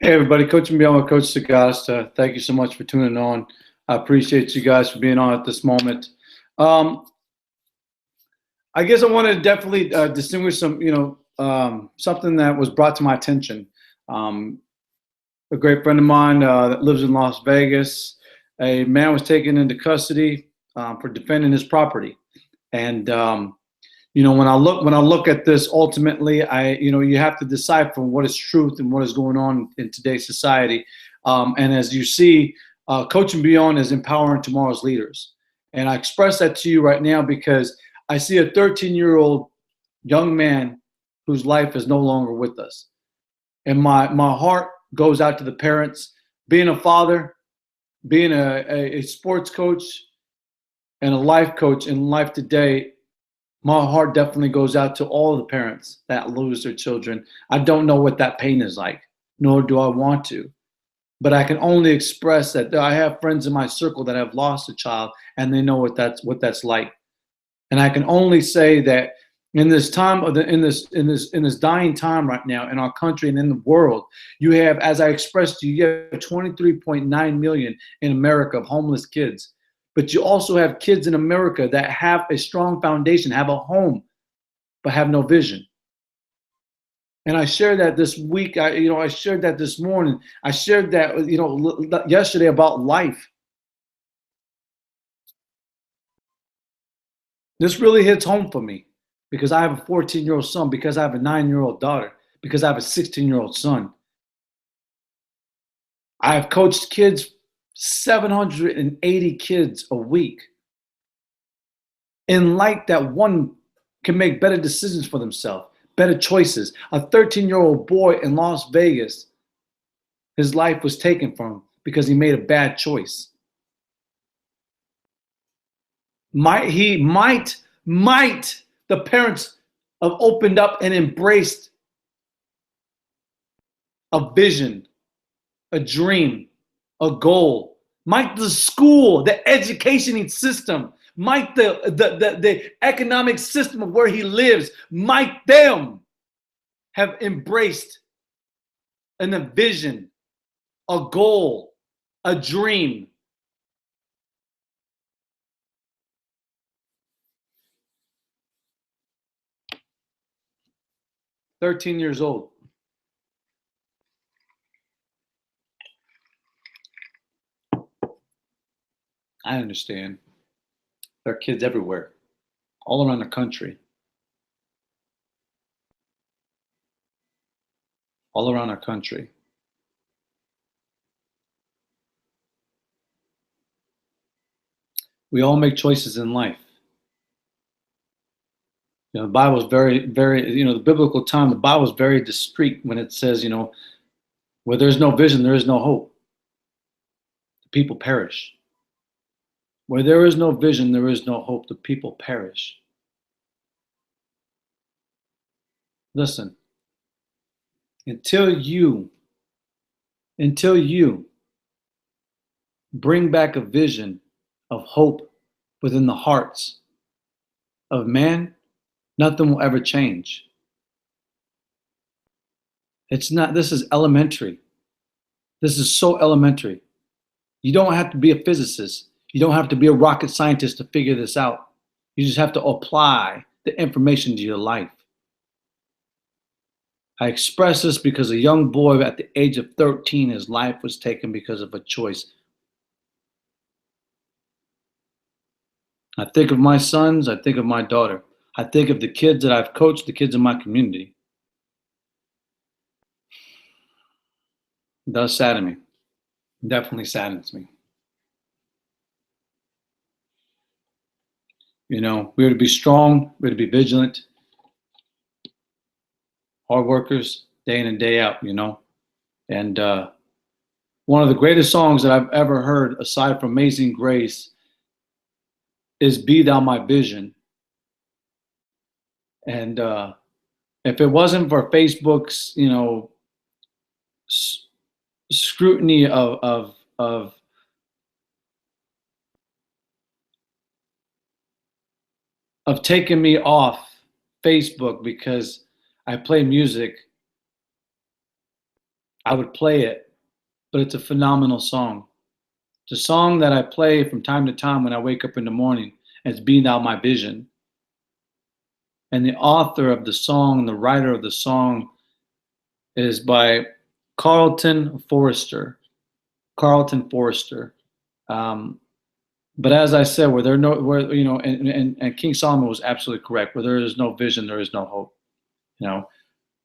Hey everybody, Coaching Beyond with Coach Sagasta. Thank you so much for tuning on. I appreciate you guys for being on at this moment. Um, I guess I want to definitely distinguish something that was brought to my attention. Um, a great friend of mine that lives in Las Vegas, a man was taken into custody for defending his property. And when I look at this, ultimately, you have to decipher what is truth and what is going on in today's society. And as you see, Coaching Beyond is empowering tomorrow's leaders. And I express that to you right now because I see a 13-year-old young man whose life is no longer with us. And my heart goes out to the parents. Being a father, being a sports coach, and a life coach in life today, my heart definitely goes out to all the parents that lose their children. I don't know what that pain is like, nor do I want to. But I can only express that I have friends in my circle that have lost a child, and they know what that's like. And I can only say that in this time of in this dying time right now in our country and in the world, you have, as I expressed to you, you have 23.9 million in America of homeless kids. But you also have kids in America that have a strong foundation, have a home, but have no vision. And I shared that this week. I shared that this morning. I shared that, yesterday about life. This really hits home for me because I have a 14-year-old son, because I have a 9-year-old daughter, because I have a 16-year-old son. I have coached kids, 780 kids a week. In light that one can make better decisions for themselves, better choices. A 13-year-old boy in Las Vegas, his life was taken from him because he made a bad choice. Might the parents have opened up and embraced a vision, a dream, a goal? Might the school, the education system, might the economic system of where he lives, might them have embraced a vision, a goal, a dream? 13 years old. I understand. There are kids everywhere, all around the country, all around our country. We all make choices in life. The Bible is very, very, the biblical time, the Bible is very discreet when it says, where there's no vision, there is no hope. The people perish. Where there is no vision, there is no hope. The people perish. Listen, until you bring back a vision of hope within the hearts of man, nothing will ever change. This is elementary. This is so elementary. You don't have to be a physicist. You don't have to be a rocket scientist to figure this out. You just have to apply the information to your life. I express this because a young boy at the age of 13, his life was taken because of a choice. I think of my sons, I think of my daughter. I think of the kids that I've coached, the kids in my community. It does sadden me. It definitely saddens me. We're to be strong, we're to be vigilant, hard workers, day in and day out, And one of the greatest songs that I've ever heard, aside from Amazing Grace, is Be Thou My Vision. And if it wasn't for Facebook's, scrutiny of taking me off Facebook because I play music, I would play it, but it's a phenomenal song. It's a song that I play from time to time when I wake up in the morning, and it's Being Out My Vision. And the author of the song, the writer of the song, is by Carlton Forrester. Carlton Forrester. Um, but as I said, and King Solomon was absolutely correct. Where there is no vision, there is no hope. You know,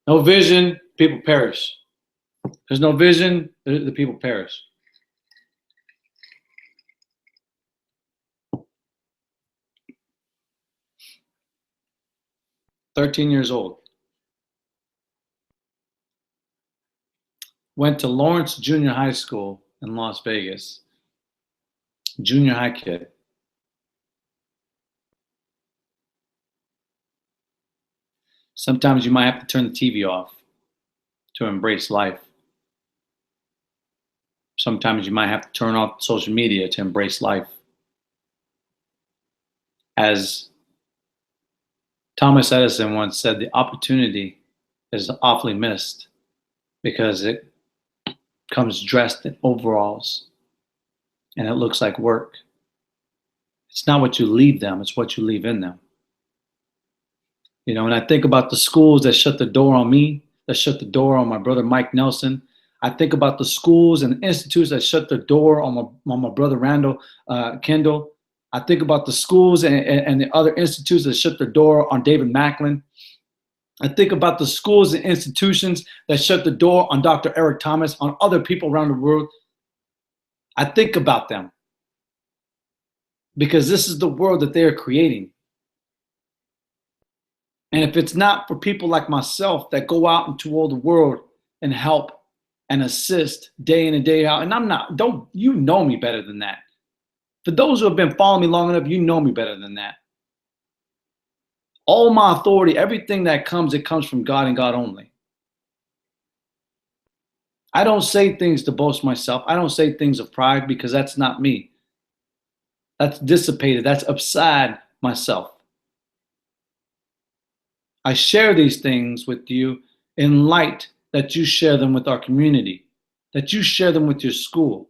no vision, people perish. There's no vision, the people perish. 13 years old. Went to Lawrence Junior High School in Las Vegas. Junior high kid. Sometimes you might have to turn the TV off to embrace life. Sometimes you might have to turn off social media to embrace life. As Thomas Edison once said, the opportunity is awfully missed because it comes dressed in overalls and it looks like work. It's not what you leave them, it's what you leave in them. You know, and I think about the schools that shut the door on me, that shut the door on my brother Mike Nelson. I think about the schools and institutes that shut the door on my brother Randall Kendall. I think about the schools and the other institutes that shut their door on David Macklin. I think about the schools and institutions that shut the door on Dr. Eric Thomas, on other people around the world. I think about them because this is the world that they are creating. And if it's not for people like myself that go out into all the world and help and assist day in and day out, and you know me better than that. For those who have been following me long enough, you know me better than that. All my authority, everything that comes, it comes from God and God only. I don't say things to boast myself. I don't say things of pride because that's not me. That's dissipated. That's upside myself. I share these things with you in light that you share them with our community, that you share them with your school.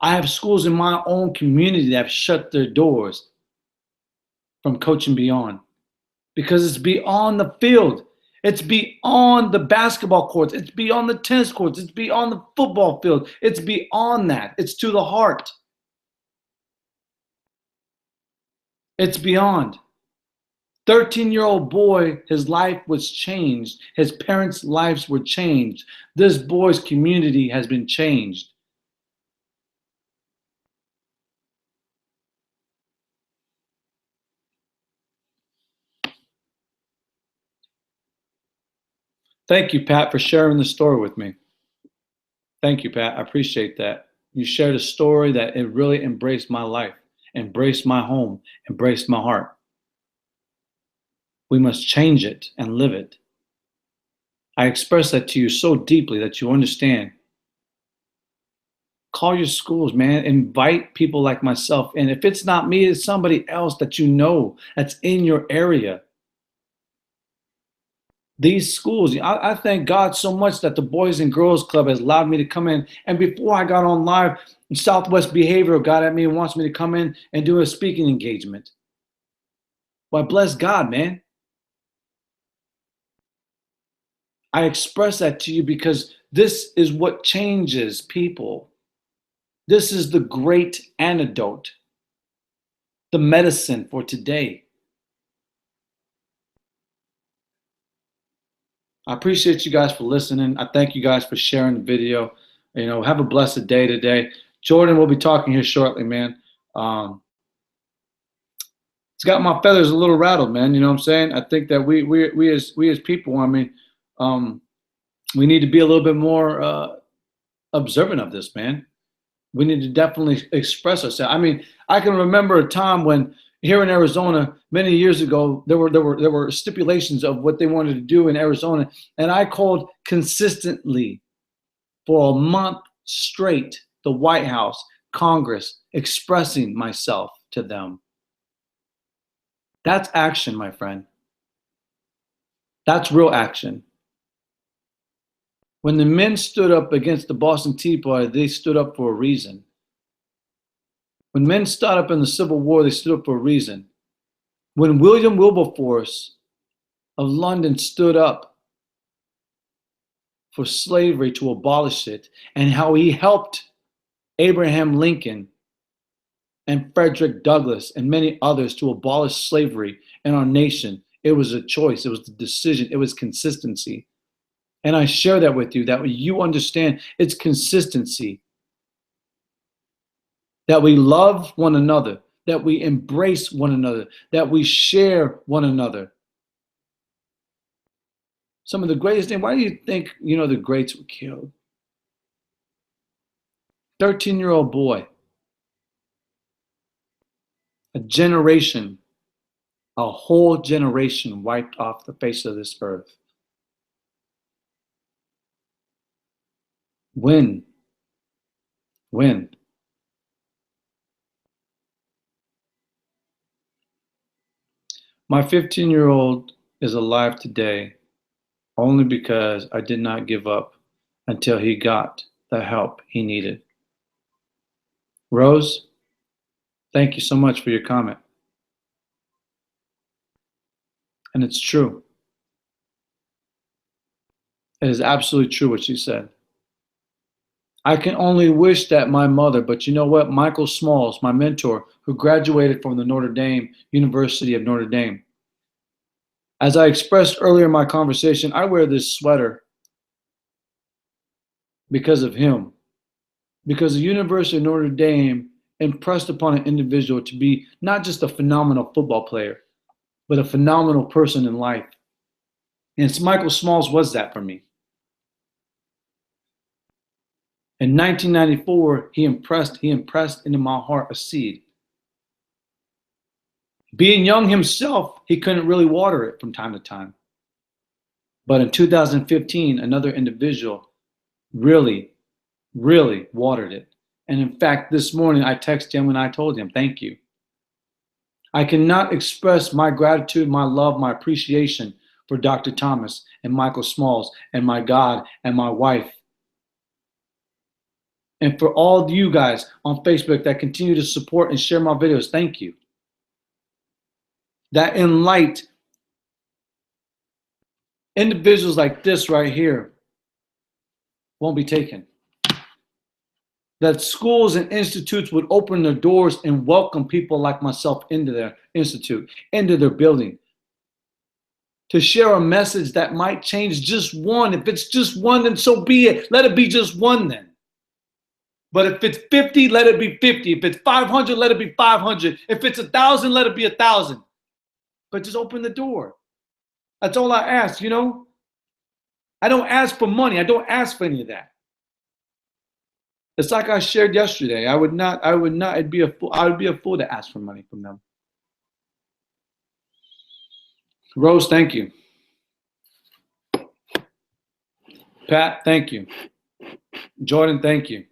I have schools in my own community that have shut their doors from Coaching Beyond because it's beyond the field. It's beyond the basketball courts. It's beyond the tennis courts. It's beyond the football field. It's beyond that. It's to the heart. It's beyond. 13-year-old boy, his life was changed. His parents' lives were changed. This boy's community has been changed. Thank you, Pat, for sharing the story with me. Thank you, Pat. I appreciate that. You shared a story that it really embraced my life, embraced my home, embraced my heart. We must change it and live it. I express that to you so deeply that you understand. Call your schools, man. Invite people like myself. And if it's not me, it's somebody else that you know that's in your area. These schools, I thank God so much that the Boys and Girls Club has allowed me to come in. And before I got on live, Southwest Behavioral got at me and wants me to come in and do a speaking engagement. Well, bless God, man. I express that to you because this is what changes people. This is the great antidote, the medicine for today. I appreciate you guys for listening. I thank you guys for sharing the video. You know, have a blessed day today. Jordan will be talking here shortly, man. It's got my feathers a little rattled, man. You know what I'm saying? I think that we as people, I mean, we need to be a little bit more observant of this, man. We need to definitely express ourselves. I mean, I can remember a time when here in Arizona, many years ago, there were stipulations of what they wanted to do in Arizona, and I called consistently for a month straight the White House, Congress, expressing myself to them. That's action, my friend. That's real action. When the men stood up against the Boston Tea Party, they stood up for a reason. When men stood up in the Civil War, they stood up for a reason. When William Wilberforce of London stood up for slavery to abolish it, and how he helped Abraham Lincoln and Frederick Douglass and many others to abolish slavery in our nation, it was a choice, it was the decision, it was consistency. And I share that with you, that you understand it's consistency. That we love one another, that we embrace one another, that we share one another. Some of the greatest things, why do you think, the greats were killed? 13-year-old boy. A generation, a whole generation wiped off the face of this earth. When? My 15-year-old is alive today only because I did not give up until he got the help he needed. Rose, thank you so much for your comment. And it's true. It is absolutely true what she said. I can only wish that my mother, but you know what? Michael Smalls, my mentor, who graduated from the Notre Dame, University of Notre Dame. As I expressed earlier in my conversation, I wear this sweater because of him. Because the University of Notre Dame impressed upon an individual to be not just a phenomenal football player, but a phenomenal person in life. And Michael Smalls was that for me. In 1994, he impressed into my heart a seed. Being young himself, he couldn't really water it from time to time. But in 2015, another individual really watered it. And in fact, this morning I texted him and I told him, thank you. I cannot express my gratitude, my love, my appreciation for Dr. Thomas and Michael Smalls and my God and my wife. And for all of you guys on Facebook that continue to support and share my videos, thank you. That in light, individuals like this right here won't be taken. That schools and institutes would open their doors and welcome people like myself into their institute, into their building, to share a message that might change just one. If it's just one, then so be it. Let it be just one then. But if it's 50, let it be 50. If it's 500, let it be 500. If it's 1,000, let it be 1,000. But just open the door. That's all I ask, I don't ask for money. I don't ask for any of that. It's like I shared yesterday. I would be a fool to ask for money from them. Rose, thank you. Pat, thank you. Jordan, thank you.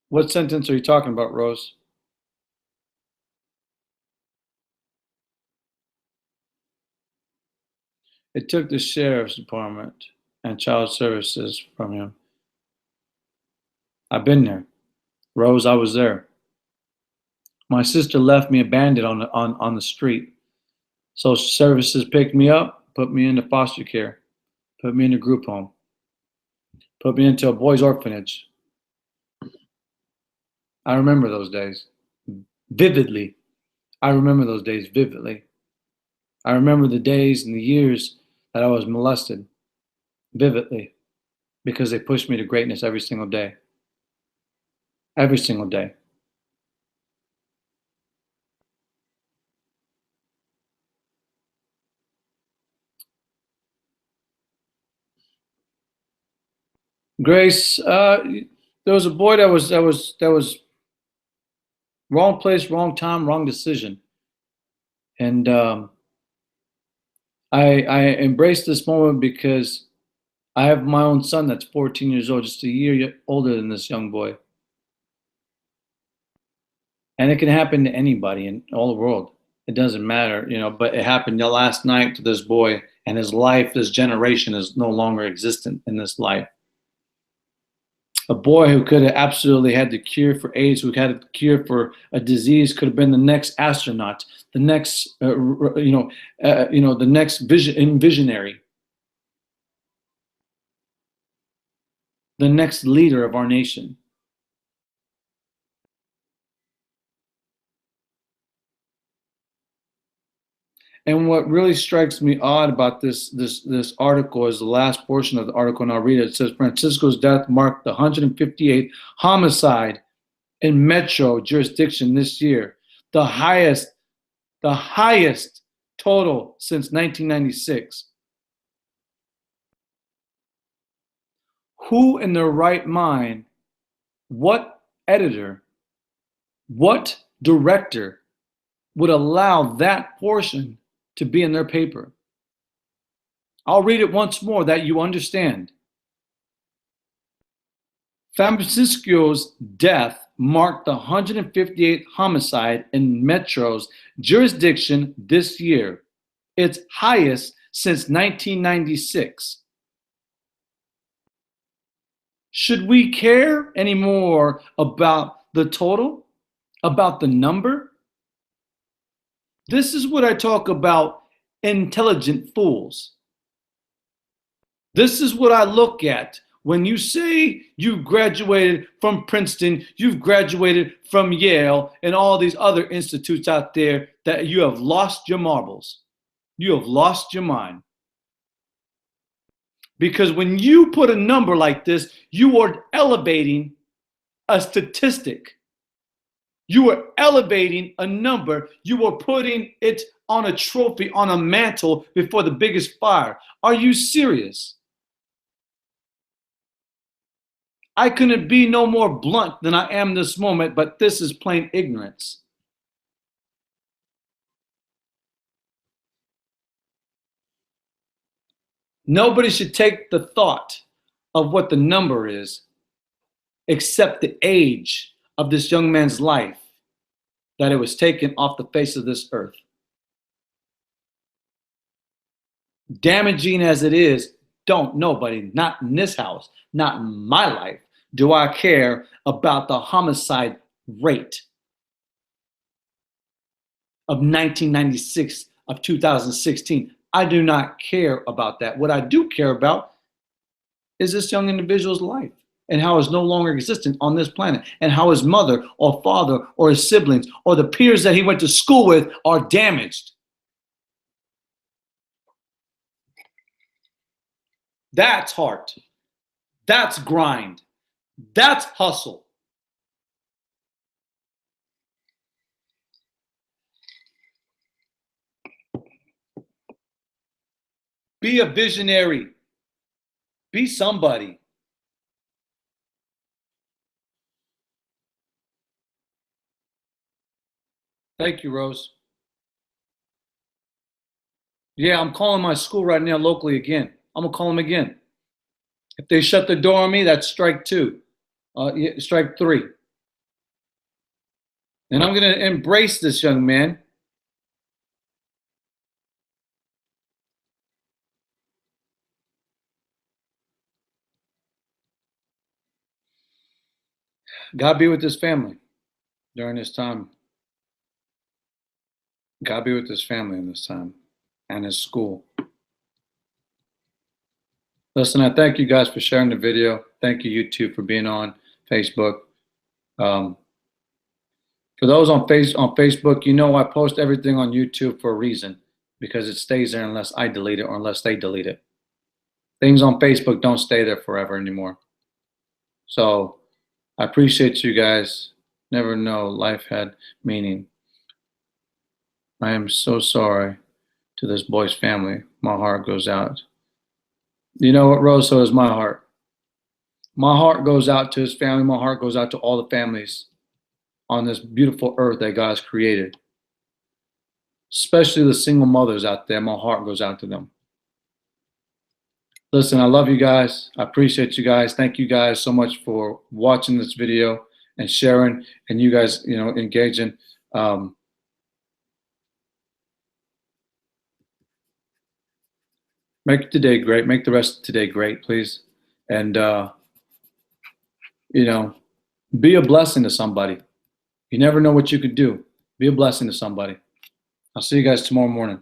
What sentence are you talking about, Rose? It took the sheriff's department and child services from him. I've been there. Rose, I was there. My sister left me abandoned on the street. Social services picked me up, put me into foster care, put me in a group home, put me into a boys' orphanage. I remember those days vividly. I remember those days vividly. I remember the days and the years that I was molested vividly because they pushed me to greatness every single day. Every single day. Grace, there was a boy that was wrong place, wrong time, wrong decision. And I embraced this moment because I have my own son that's 14 years old, just a year older than this young boy. And it can happen to anybody in all the world. It doesn't matter, you know, but it happened last night to this boy, and his life, this generation is no longer existent in this life. A boy who could have absolutely had the cure for AIDS, who had a cure for a disease, could have been the next astronaut, the next, the next visionary, the next leader of our nation. And what really strikes me odd about this article is the last portion of the article, and I'll read it. It says Francisco's death marked the 158th homicide in metro jurisdiction this year, the highest total since 1996. Who in their right mind, what editor, what director would allow that portion to be in their paper? I'll read it once more that you understand. Francisco's death marked the 158th homicide in Metro's jurisdiction this year, its highest since 1996. Should we care anymore about the total, about the number? This is what I talk about intelligent fools. This is what I look at when you say you graduated from Princeton, you've graduated from Yale, and all these other institutes out there, that you have lost your marbles. You have lost your mind. Because when you put a number like this, you are elevating a statistic. You are elevating a number. You are putting it on a trophy, on a mantle before the biggest fire. Are you serious? I couldn't be no more blunt than I am this moment, but this is plain ignorance. Nobody should take the thought of what the number is, except the age of this young man's life, that it was taken off the face of this earth. Damaging as it is, nobody, not in this house, not in my life, do I care about the homicide rate of 1996, of 2016. I do not care about that. What I do care about is this young individual's life, and how it's no longer existent on this planet, and how his mother or father or his siblings or the peers that he went to school with are damaged. That's heart. That's grind. That's hustle. Be a visionary. Be somebody. Thank you, Rose. Yeah, I'm calling my school right now locally again. I'm going to call them again. If they shut the door on me, that's strike two. Strike three. And I'm going to embrace this young man. God be with his family during this time. God be with his family in this time, and his school. Listen, I thank you guys for sharing the video. Thank you, YouTube, for being on Facebook. For those on Facebook, you know I post everything on YouTube for a reason, because it stays there unless I delete it or unless they delete it. Things on Facebook don't stay there forever anymore. So I appreciate you guys. Never know life had meaning. I am so sorry to this boy's family. My heart goes out. You know what, Rose? So is my heart. My heart goes out to his family. My heart goes out to all the families on this beautiful earth that God's created. Especially the single mothers out there. My heart goes out to them. Listen, I love you guys. I appreciate you guys. Thank you guys so much for watching this video and sharing, and you guys, engaging. Make today great. Make the rest of today great, please. And, you know, be a blessing to somebody. You never know what you could do. Be a blessing to somebody. I'll see you guys tomorrow morning.